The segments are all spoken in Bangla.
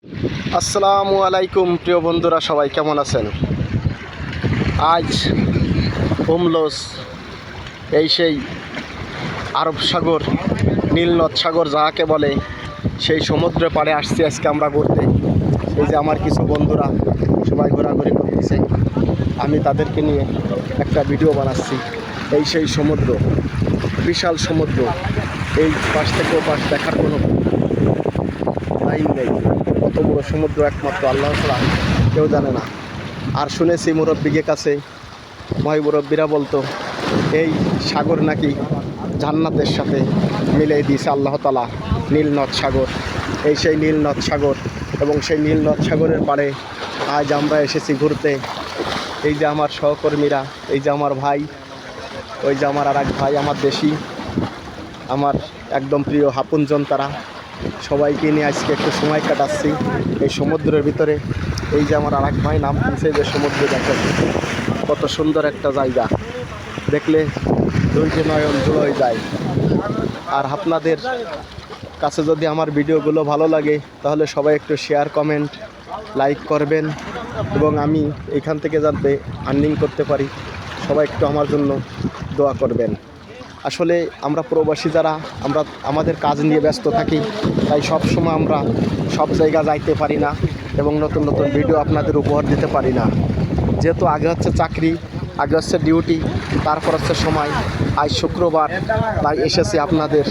আসসালামু আলাইকুম প্রিয় বন্ধুরা, সবাই কেমন আছেন? আজ হোমলোস সেই আরব সাগর, নীলনদ সাগর যাকে বলে, সেই সমুদ্র পাড়ে আসছি আজকে আমরা ঘুরতে। এই যে আমার কিছু বন্ধুরা সবাই ঘোরাঘুরি করতেছে, আমি তাদেরকে নিয়ে একটা ভিডিও বানাচ্ছি। সেই সমুদ্র, বিশাল সমুদ্র, এই পাশ থেকে ও পাশ দেখার কোনো টাইম নেই। কত বড় সমুদ্র একমাত্র আল্লাহ ছাড়া কেউ জানে না। আর শুনেছি মুরব্বীর কাছে, মুরব্বীরা বলতো এই সাগর নাকি জান্নাতের সাথে মিলিয়ে দিয়েছে আল্লাহ তাআলা, নীলনদ সাগর। সেই নীলনদ সাগর, এবং সেই নীলনদ সাগরের পাড়ে আজ আমরা এসেছি ঘুরতে। এই যে আমার সহকর্মীরা, এই যে আমার ভাই, ওই যে আমার আর এক ভাই, আমার দেশি, আমার একদম প্রিয় হাপুনজন, তারা সবাইকে নিয়ে আজকে একটু সময় কাটাচ্ছি এই সমুদ্রের ভিতরে। এই যে আমার আর এক ভাই নাম দিয়েছে যে সমুদ্রে, দেখেন কত সুন্দর একটা জায়গা, দেখলে দুইটি নয়ন জুড়ে যায়। আর আপনাদের কাছে যদি আমার ভিডিওগুলো ভালো লাগে তাহলে সবাই একটু শেয়ার, কমেন্ট, লাইক করবেন, এবং আমি এখান থেকে যাতে আর্নিং করতে পারি সবাই একটু আমার জন্য দোয়া করবেন। আসলে আমরা প্রবাসী যারা, আমরা আমাদের কাজ নিয়ে ব্যস্ত থাকি, তাই সব সময় আমরা সব জায়গা যাইতে পারি না এবং নতুন নতুন ভিডিও আপনাদের উপহার দিতে পারি না। যেহেতু আগে হচ্ছে চাকরি, আগে হচ্ছে ডিউটি, তারপর হচ্ছে সময়। আজ শুক্রবার, তাই এসেছি আপনাদের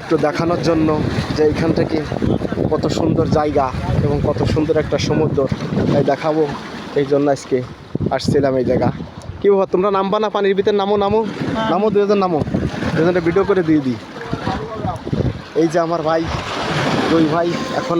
একটু দেখানোর জন্য যে এইখান থেকে কত সুন্দর জায়গা এবং কত সুন্দর একটা সমুদ্র, তাই দেখাবো। এই জন্য আজকে আসছিলাম এই জায়গা। কি বাবা, তোমরা নামবা না পানির ভিতরে? নামো নামো নামো, দুজন নামো, দুজনটা ভিডিও করে দিয়ে দিই। এই যে আমার ভাই, দুই ভাই এখন